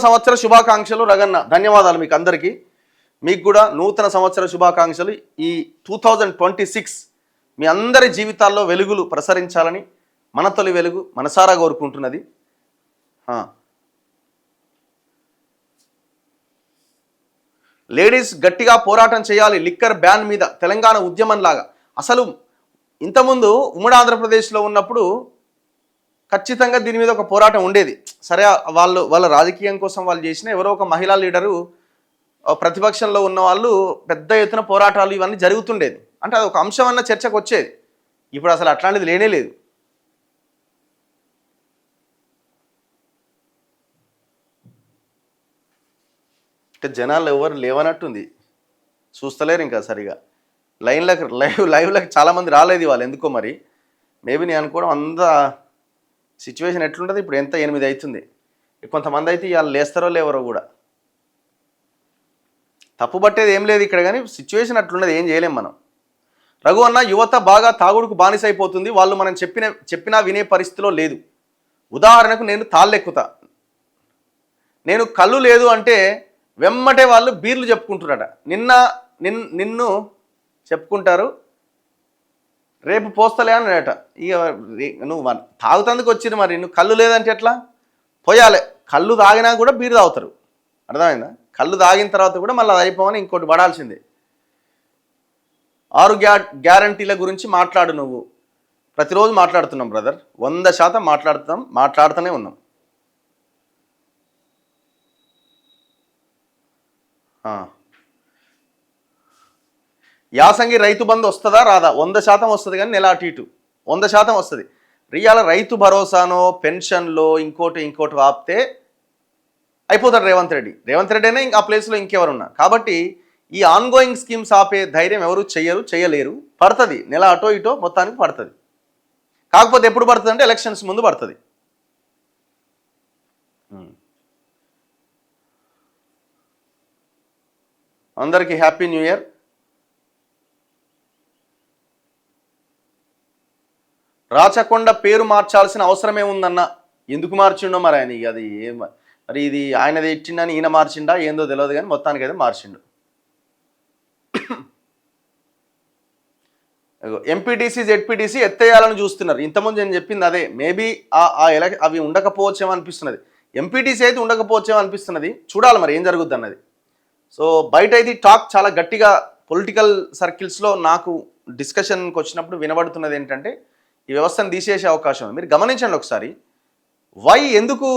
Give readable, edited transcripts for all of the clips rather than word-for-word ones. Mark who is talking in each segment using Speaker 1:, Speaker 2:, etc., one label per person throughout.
Speaker 1: సంవత్సర శుభాకాంక్షలు రగన్న. ధన్యవాదాలు మీకు అందరికీ. మీకు కూడా నూతన సంవత్సర శుభాకాంక్షలు. ఈ 2026 మీ అందరి జీవితాల్లో వెలుగులు ప్రసరించాలని మన తొలి వెలుగు మనసారా కోరుకుంటున్నది. లేడీస్ గట్టిగా పోరాటం చేయాలి లిక్కర్ బ్యాన్ మీద, తెలంగాణ ఉద్యమంలాగా. అసలు ఇంతకుముందు ఉమ్మడి ఆంధ్రప్రదేశ్లో ఉన్నప్పుడు ఖచ్చితంగా దీని మీద ఒక పోరాటం ఉండేది. సరే, వాళ్ళ రాజకీయం కోసం వాళ్ళు చేసిన ఎవరో ఒక మహిళా లీడరు, ప్రతిపక్షంలో ఉన్న వాళ్ళు పెద్ద ఎత్తున పోరాటాలు ఇవన్నీ జరుగుతుండేది. అంటే అది ఒక అంశం అన్న చర్చకు వచ్చేది. ఇప్పుడు అసలు అట్లాంటిది లేనే లేదు. అంటే జనాలు ఎవరు లేవనట్టుంది, చూస్తలేరు ఇంకా సరిగా. లైవ్లకు చాలామంది రాలేదు వాళ్ళు, ఎందుకో మరి. మేబీ నేను అనుకోవడం అంత సిచ్యువేషన్ ఎట్లుంటుంది. ఇప్పుడు ఎంత 8 అవుతుంది. కొంతమంది అయితే ఇవాళ లేస్తారో లేవరో కూడా. తప్పు పట్టేది ఏం లేదు ఇక్కడ, కానీ సిచ్యువేషన్ అట్లున్నది, ఏం చేయలేం మనం. రఘు అన్న, యువత బాగా తాగుడుకు బానిసైపోతుంది. వాళ్ళు మనం చెప్పినా వినే పరిస్థితిలో లేదు. ఉదాహరణకు నేను తాళ్ళెక్కుతా, నేను కళ్ళు లేదు అంటే వెమ్మటే వాళ్ళు బీర్లు చెప్పుకుంటున్నారట. నిన్ను చెప్పుకుంటారు, రేపు పోస్తలే అన్నట. ఇక నువ్వు తాగుతందుకు వచ్చింది, మరి నువ్వు కళ్ళు లేదంటే ఎట్లా? పోయాలి. కళ్ళు తాగినా కూడా బీరు తాగుతారు, అర్థమైందా? కళ్ళు తాగిన తర్వాత కూడా మళ్ళీ అది అయిపోవని ఇంకోటి పడాల్సిందే. 6 గ్యారంటీల గురించి మాట్లాడు. నువ్వు ప్రతిరోజు మాట్లాడుతున్నాం బ్రదర్, 100% మాట్లాడుతూనే ఉన్నాం. యాసంగి రైతు బంధు వస్తుందా రాదా? 100% వస్తుంది, కానీ నెల అటు ఇటు 100% వస్తుంది. రియాల రైతు భరోసానో పెన్షన్లో ఇంకోటి ఆపితే అయిపోతాడు రేవంత్ రెడ్డి అయినా ఇంకా ఆ ప్లేస్లో ఇంకెవరున్నా. కాబట్టి ఈ ఆన్గోయింగ్ స్కీమ్స్ ఆపే ధైర్యం ఎవరు చేయలేరు. పడుతుంది, నెల అటో ఇటో మొత్తానికి పడుతుంది. కాకపోతే ఎప్పుడు పడుతుంది అంటే ఎలక్షన్స్ ముందు పడుతుంది. అందరికీ హ్యాపీ న్యూ ఇయర్. రాచకొండ పేరు మార్చాల్సిన అవసరమే ఉందన్న. ఎందుకు మార్చిండో మరి ఆయన, అది మరి ఇది ఆయనది ఇచ్చిండని ఈయన మార్చిండా ఏందో తెలియదు, కానీ మొత్తానికి అయితే మార్చిండు. ఎంపీటీసీ జెడ్పీటీసీ ఎత్తేయాలని చూస్తున్నారు. ఇంతకుముందు నేను చెప్పింది అదే. మేబీ అవి ఉండకపోవచ్చేమో అనిపిస్తున్నది. ఎంపీటీసీ అయితే ఉండకపోవచ్చేమో అనిపిస్తున్నది. చూడాలి మరి ఏం జరుగుద్ది అన్నది. సో బయట అయితే టాక్ చాలా గట్టిగా పొలిటికల్ సర్కిల్స్లో నాకు డిస్కషన్కి వచ్చినప్పుడు వినబడుతున్నది ఏంటంటే, ఈ వ్యవస్థను తీసేసే అవకాశం ఉంది. మీరు గమనించండి ఒకసారి, ఎందుకు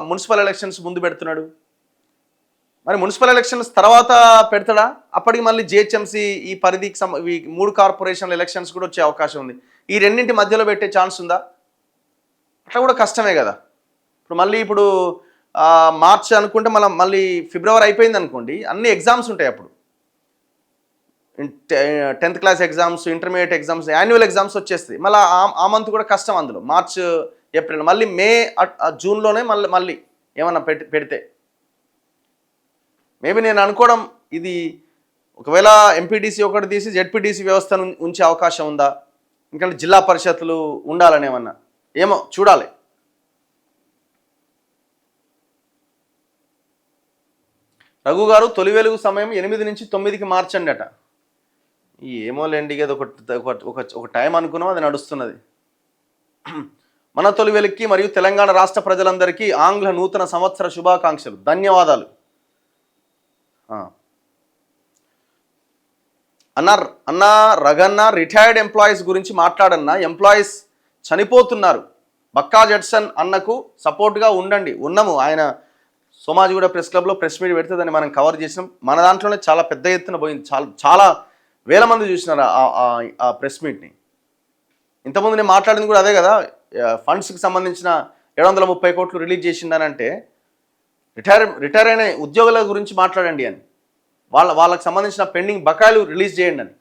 Speaker 1: మున్సిపల్ ఎలక్షన్స్ ముందు పెడుతున్నాడు? మరి మున్సిపల్ ఎలక్షన్స్ తర్వాత పెడతాడా? అప్పటికి మళ్ళీ జిహెచ్ఎంసీ ఈ పరిధికి 3 కార్పొరేషన్ల ఎలక్షన్స్ కూడా వచ్చే అవకాశం ఉంది. ఈ రెండింటి మధ్యలో పెట్టే ఛాన్స్ ఉందా? అట్లా కూడా కష్టమే కదా. ఇప్పుడు మార్చ్ అనుకుంటే మళ్ళీ ఫిబ్రవరి అయిపోయింది అనుకోండి, అన్ని ఎగ్జామ్స్ ఉంటాయి. అప్పుడు 10th class exams, intermediate exams, annual exams వచ్చేస్తాయి. మళ్ళీ ఆ మంత్ కూడా కష్టం. అందులో మార్చ్, ఏప్రిల్, మళ్ళీ మే, జూన్లోనే మళ్ళీ ఏమన్నా పెడితే మేబీ నేను అనుకోవడం, ఇది ఒకవేళ ఎంపీటీసీ ఒకటి తీసి జెడ్పీటీసీ వ్యవస్థను ఉంచే అవకాశం ఉందా? ఎందుకంటే జిల్లా పరిషత్తులు ఉండాలని ఏమన్నా, ఏమో చూడాలి. రఘు గారు, తొలి వెలుగు సమయం 8 నుంచి 9కి మార్చండి అట. ఏమోలేండి, అది ఒక టైం అనుకున్నాం, అది నడుస్తున్నది. మన తొలి వెలుగుకి మరియు తెలంగాణ రాష్ట్ర ప్రజలందరికీ ఆంగ్ల నూతన సంవత్సర శుభాకాంక్షలు. ధన్యవాదాలు. అన్నా రగన్న, రిటైర్డ్ ఎంప్లాయీస్ గురించి మాట్లాడన్నా. ఎంప్లాయీస్ చనిపోతున్నారు. బక్కా జడ్సన్ అన్నకు సపోర్ట్గా ఉన్నాము. ఆయన సోమాజిగూడ ప్రెస్ క్లబ్లో ప్రెస్ మీట్ పెడితే దాన్ని మనం కవర్ చేసినాం. మన దాంట్లోనే చాలా పెద్ద ఎత్తున పోయింది. చాలా వేల మంది చూసినారు ఆ ప్రెస్ మీట్ని. ఇంతకుముందు నేను మాట్లాడింది కూడా అదే కదా. ఫండ్స్కి సంబంధించిన 730 కోట్లు రిలీజ్ చేసిందని అంటే, రిటైర్ అయిన ఉద్యోగుల గురించి మాట్లాడండి అని, వాళ్ళకి సంబంధించిన పెండింగ్ బకాయిలు రిలీజ్ చేయండి అని.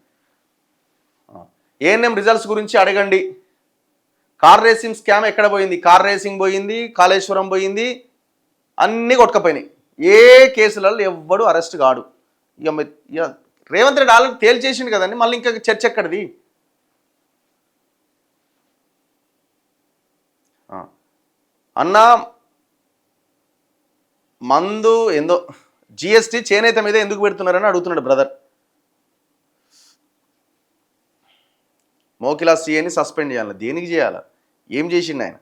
Speaker 1: ఏఎన్ఎం రిజల్ట్స్ గురించి అడగండి. కార్ రేసింగ్ స్కామ్ ఎక్కడ పోయింది? కార్ రేసింగ్ పోయింది, కాళేశ్వరం పోయింది, అన్నీ కొట్టుకపోయినాయి. ఏ కేసులలో ఎవ్వడు అరెస్ట్ కాడు. ఇక రేవంత్ రెడ్డి ఆల్రెడీ తేల్చేసిండు కదండి, మళ్ళీ ఇంకా చర్చ ఎక్కడిది? అన్నా మందు ఏందో జిఎస్టీ చేనేత మీద ఎందుకు పెడుతున్నారని అడుగుతున్నాడు బ్రదర్. మోకిలా సీఏని సస్పెండ్ చేయాలి. దేనికి చేయాలా? ఏం చేసిండు ఆయన?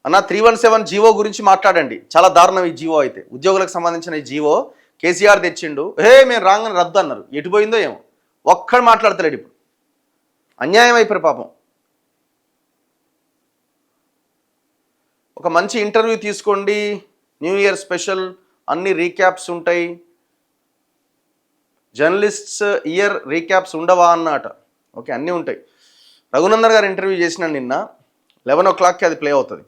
Speaker 1: అన్న 317 జీవో గురించి మాట్లాడండి. చాలా దారుణం ఈ జీవో అయితే. ఉద్యోగులకు సంబంధించిన ఈ జీవో కేసీఆర్ తెచ్చిండు. మేము రాగానే రద్దు అన్నారు. ఎటు పోయిందో ఏమో, ఒక్కడు మాట్లాడతలేడు. ఇప్పుడు అన్యాయం అయిపోయి పాపం. ఒక మంచి ఇంటర్వ్యూ తీసుకోండి, న్యూ ఇయర్ స్పెషల్ అన్ని రీక్యాప్స్ ఉంటాయి. జర్నలిస్ట్స్ ఇయర్ రీక్యాప్స్ ఉండవా అన్నట. ఓకే, అన్నీ ఉంటాయి. రఘునందన్ గారు ఇంటర్వ్యూ చేసినాను నిన్న, 11 o'clockకి అది ప్లే అవుతుంది.